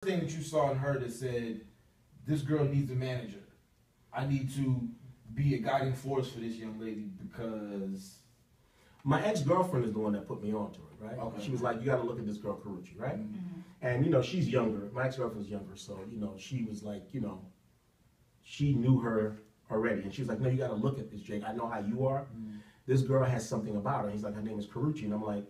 thing that you saw in her that said, this girl needs a manager. I need to be a guiding force for this young lady because... My ex-girlfriend is the one that put me on to it, right? Okay. She was like, you got to look at this girl, Karrueche, right? Mm-hmm. And, you know, she's younger. My ex-girlfriend's younger, so, you know, she was like, you know, she knew her already. And she was like, no, you got to look at this, Jake. I know how you are. Mm-hmm. This girl has something about her. He's like, her name is Karrueche. And I'm like,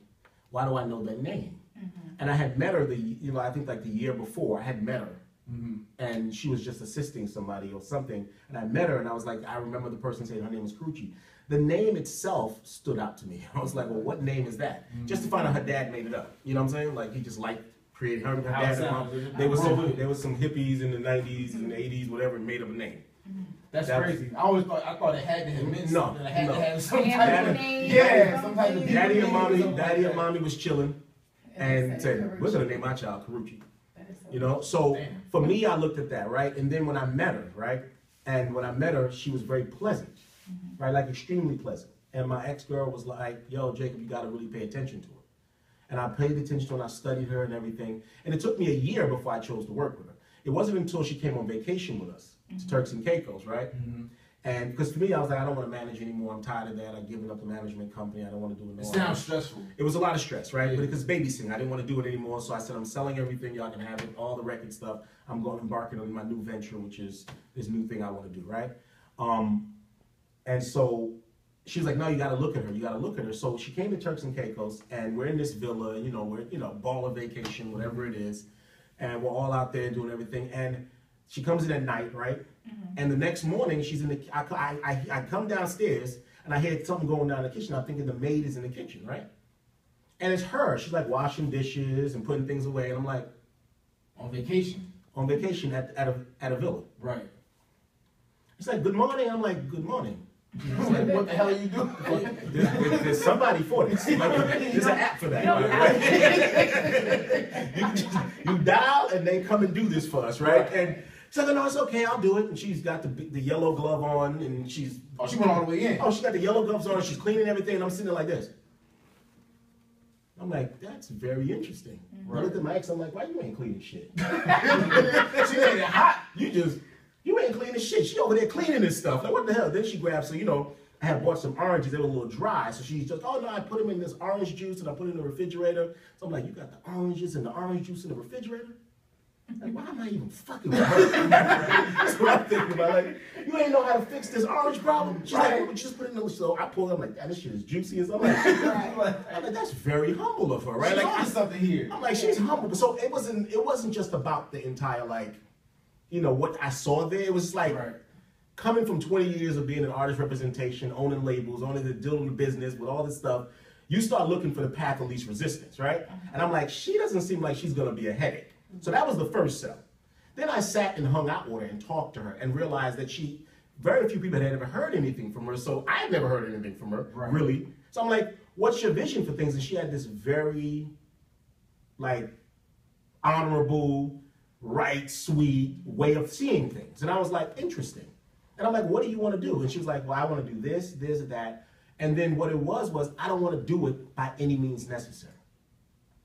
why do I know that name? Mm-hmm. And I had met her, I think like the year before, I had met her. Mm-hmm. And she was just assisting somebody or something. And I met her and I was like, I remember the person saying her name is Karrueche. The name itself stood out to me. I was like, well, what name is that? Mm-hmm. Just to find out her dad made it up. You know what I'm saying? Like he just liked creating her How dad it and mom. sounds. There was some hippies in the 90s and the 80s, whatever, and made up a name. That's That- crazy. I thought it had to have meant No, something. It had no. to have some Family type of name, yeah, some type of Daddy and mommy, something daddy like and mommy was chilling and they said, Karrueche. we're gonna name our child Karrueche. That is so You know, so Damn. for me, I looked at that, right? And then when I met her, right? And when I met her, she was very pleasant, right? Like extremely pleasant. And my ex-girl was like, yo, Jacob, you gotta really pay attention to her. And I paid attention to her and I studied her and everything. And it took me a year before I chose to work with her. It wasn't until she came on vacation with us to Turks and Caicos, right? Mm-hmm. And because for me, I was like, I don't want to manage anymore. I'm tired of that. I've given up the management company. I don't want to do it It anymore. sounds stressful. It was a lot of stress, right? Yeah. But because babysitting, I didn't want to do it anymore. So I said, I'm selling everything. Y'all can have it, all the record stuff. I'm going embarking on my new venture, which is this new thing I want to do, right? And so she was like, no, you got to look at her. You got to look at her. So she came to Turks and Caicos, and we're in this villa, you know, we're, baller vacation, whatever it is. And we're all out there doing everything. And she comes in at night, right? And the next morning, she's in the. I come downstairs and I hear something going down in the kitchen. I'm thinking the maid is in the kitchen, right? And it's her. She's like washing dishes and putting things away. And I'm like, On vacation. on vacation at a villa. Right. It's like, good morning. I'm like, good morning. It's like, what the hell are you doing? There's somebody for this. Like, there's an app for that. Right? you dial and they come and do this for us, right? And she's like, no, it's okay, I'll do it. And she's got the yellow glove on, and she's Oh, she went all the way in. she got the yellow gloves on. She's cleaning everything, and I'm sitting there like this. I'm like, that's very interesting. I looked at my ex. I'm like, why you ain't cleaning shit? She made it hot. You ain't cleaning shit. She over there cleaning this stuff. Like, what the hell? Then she grabbed, so, I had bought some oranges. They were a little dry. So she's just, oh, no, I put them in this orange juice and I put it in the refrigerator. So I'm like, you got the oranges and the orange juice in the refrigerator? Like, why am I even fucking with her? That's what I'm thinking about. Like, you ain't know how to fix this orange problem. She's like, well, just put it in the, so I pulled it. I'm like, this shit is juicy. And so I'm like, that's very humble of her, right? She's Like, on something here. I'm like, she's humble. So it wasn't just about the entire, like, what I saw there. It was like, Right. coming from 20 years of being an artist representation, owning labels, owning the dealing the business with all this stuff, you start looking for the path of least resistance, right? And I'm like, she doesn't seem like she's gonna be a headache. So that was the first sell. Then I sat and hung out with her and talked to her and realized that very few people had ever heard anything from her. So I had never heard anything from her, Right. really. So I'm like, what's your vision for things? And she had this very, like, honorable, right, sweet way of seeing things. And I was like, interesting. And I'm like, what do you want to do? And she was like, well, I want to do this, this, and that. And then what it was I don't want to do it by any means necessary.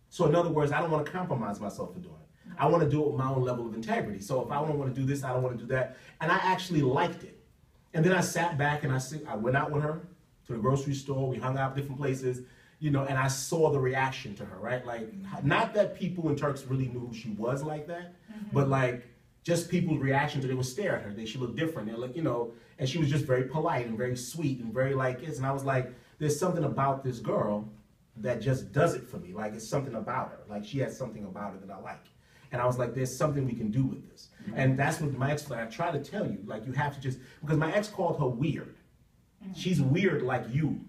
So in other words, I don't want to compromise myself for doing it. I want to do it with my own level of integrity. So if I don't want to do this, I don't want to do that. And I actually liked it. And then I sat back and I went out with her to the grocery store. We hung out different places, and I saw the reaction to her, right? Like, not that people in Turks really knew who she was like that, but like, just people's reaction to, they would stare at her. She looked different. They're like, and she was just very polite and very sweet and very like this. And I was like, there's something about this girl that just does it for me. Like, it's something about her. Like, she has something about her that I like. And I was like, there's something we can do with this. And that's what my ex, I try to tell you, like, you have to just, because my ex called her weird. She's weird like you.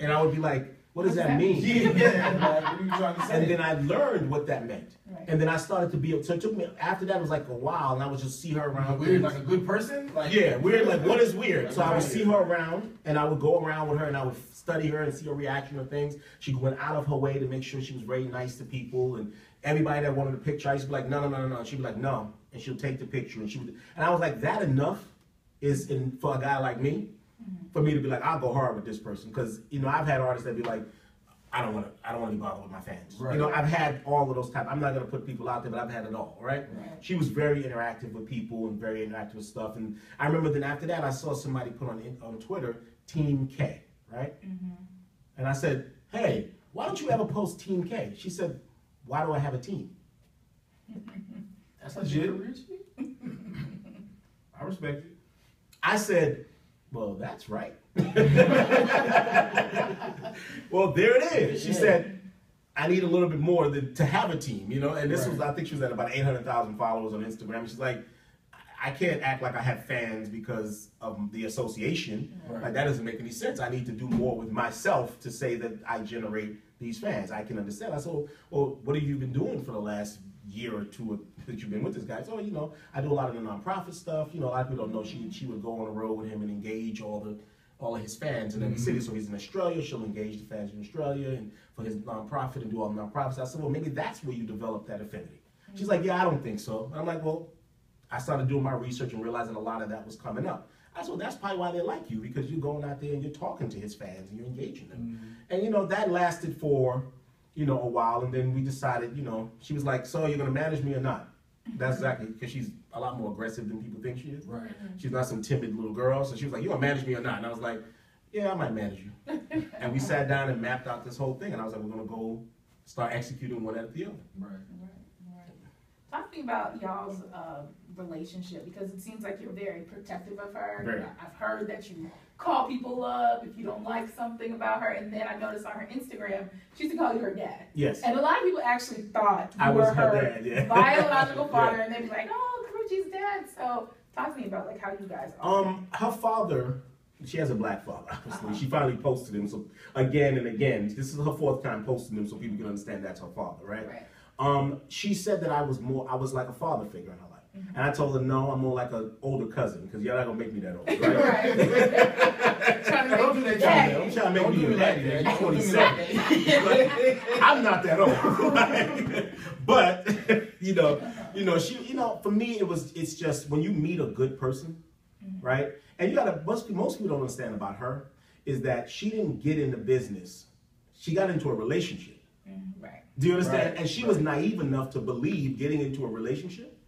And I would be like, what does that mean? Yeah, like, what are you trying to say? And then I learned what that meant. Right. And then I started to be, so it took me, after that it was like a while, and I would just see her around. Weird, like a good person? Like, Yeah, weird, like what is weird? So I would see her around, and I would go around with her, and I would study her and see her reaction to things. She went out of her way to make sure she was very nice to people, and everybody that wanted a picture, I used to be like, no. She'd be like, no, and she'll take the picture, and I was like, that enough is for a guy like me, for me to be like, I'll go hard with this person, because, I've had artists that be like, I don't want to be bothered with my fans. Right. You know, I've had all of those type. I'm not going to put people out there, but I've had it all, right? She was very interactive with people and very interactive with stuff. And I remember then after that, I saw somebody put on Twitter, Team K, right? And I said, hey, why don't you ever post Team K? She said, why do I have a team? That's legit. I respect it. I said, well, that's right. Well, there it is. She said, I need a little bit more to have a team, you know? And this was, I think she was at about 800,000 followers on Instagram. She's like, I can't act like I have fans because of the association. Like, that doesn't make any sense. I need to do more with myself to say that I generate these fans. I can understand. I said, well, what have you been doing for the last year or two that you've been with this guy? So, you know, I do a lot of the nonprofit stuff. You know, a lot of people don't know she would go on the road with him and engage all of his fans in every city. So he's in Australia, she'll engage the fans in Australia and for his nonprofit and do all the nonprofits. I said, well, maybe that's where you develop that affinity. She's like, yeah, I don't think so. And I'm like, well, I started doing my research and realizing a lot of that was coming up. I said, well, that's probably why they like you, because you're going out there and you're talking to his fans and you're engaging them. And, you know, that lasted for, you know, a while. And then we decided, you know, she was like, so you're going to manage me or not? That's exactly, because she's a lot more aggressive than people think she is. Right. She's not some timid little girl. So she was like, you going to manage me or not? And I was like, yeah, I might manage you. And we sat down and mapped out this whole thing. And I was like, we're going to go start executing one after the other. Right. Talk to me about y'all's relationship, because it seems like you're very protective of her. Very. I've heard that you call people up if you don't like something about her, and then I noticed on her Instagram, she used to call you her dad. Yes. And a lot of people actually thought I you was were her her dad, yeah. biological father, Yeah. and they'd be like, oh, Karuchi's dad. So talk to me about like how you guys are. Her father, she has a black father, obviously. She finally posted him, so again and again. This is her fourth time posting him, so people can understand that's her father, right? She said that I was like a father figure in her life. And I told her, no, I'm more like an older cousin, because you're not going to make me that old, right? Don't do that, John. I'm trying to make me your daddy, man. You're 27. I'm not that old. But, she, for me, it's just when you meet a good person, right? And you gotta, most people don't understand about her is that she didn't get into business. She got into a relationship. Right. Do you understand? Right. And she was naive enough to believe getting into a relationship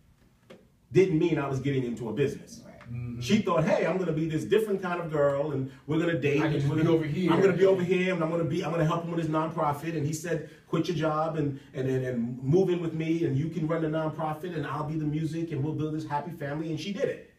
didn't mean I was getting into a business. Right. She thought, hey, I'm going to be this different kind of girl, and we're going to date. I can just be over here. I'm going to be over here, and I'm going to help him with his nonprofit. And he said, quit your job and move in with me, and you can run the nonprofit, and I'll be the music, and we'll build this happy family. And she did it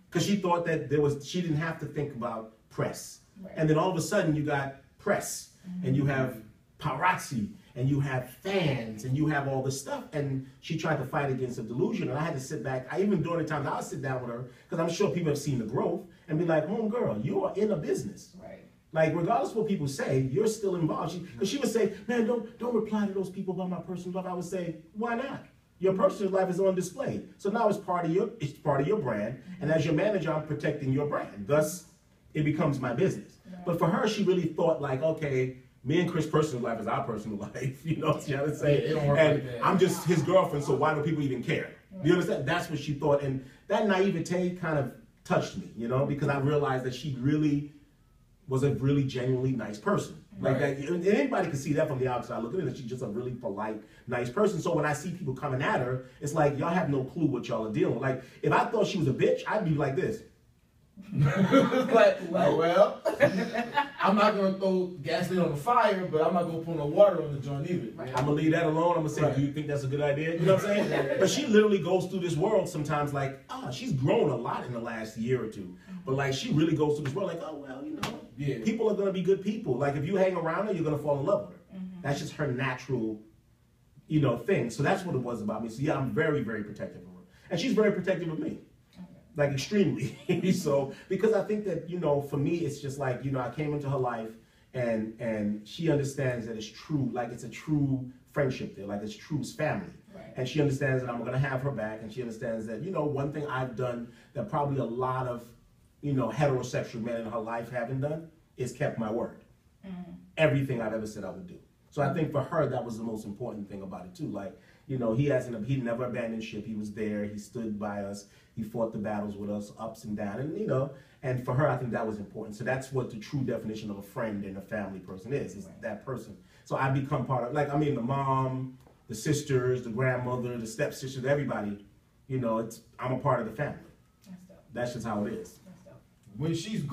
because she thought that she didn't have to think about press. Right. And then all of a sudden, you got press, and you have paparazzi, and you have fans, and you have all this stuff. And she tried to fight against the delusion, and I had to sit back. Even during the times I would sit down with her, because I'm sure people have seen the growth, and be like, homegirl, you are in a business. Right. Like, regardless of what people say, you're still involved. Because she would say, man, don't reply to those people about my personal life. I would say, why not? Your personal life is on display. So now it's part of your brand, and as your manager, I'm protecting your brand. Thus, it becomes my business. Right. But for her, she really thought like, okay, me and Chris' personal life is our personal life, you know what I'm trying to say? It don't work and like that. I'm just his girlfriend, so why do people even care? You understand? That's what she thought, and that naivete kind of touched me, because I realized that she really was a really genuinely nice person. Like Right. that, and anybody can see that from the outside looking in, that she's just a really polite, nice person. So when I see people coming at her, it's like, y'all have no clue what y'all are dealing with. Like, if I thought she was a bitch, I'd be like this. well, I'm not gonna throw gasoline on the fire, but I'm not gonna put no water on the joint either. Right. I'm gonna leave that alone. I'm gonna say, Right. do you think that's a good idea? You know what I'm saying? But she literally goes through this world sometimes like, she's grown a lot in the last year or two. But like, she really goes through this world like, Yeah. people are gonna be good people. Like, if you hang around her, you're gonna fall in love with her. That's just her natural, thing. So that's what it was about me. So yeah, I'm very, very protective of her. And she's very protective of me. Like, extremely. So, because I think that, for me, it's just like, I came into her life and she understands that it's true, like it's a true friendship there, like it's true family. Right. And she understands that I'm going to have her back, and she understands that, one thing I've done that probably a lot of, heterosexual men in her life haven't done is kept my word. Everything I've ever said I would do. So I think for her, that was the most important thing about it too. Like, he never abandoned ship. He was there. He stood by us. He fought the battles with us, ups and downs. And, and for her, I think that was important. So that's what the true definition of a friend and a family person is that person. So I become part of, like, I mean, the mom, the sisters, the grandmother, the stepsisters, everybody, you know, I'm a part of the family. That's dope. That's just how it is. That's dope. When she's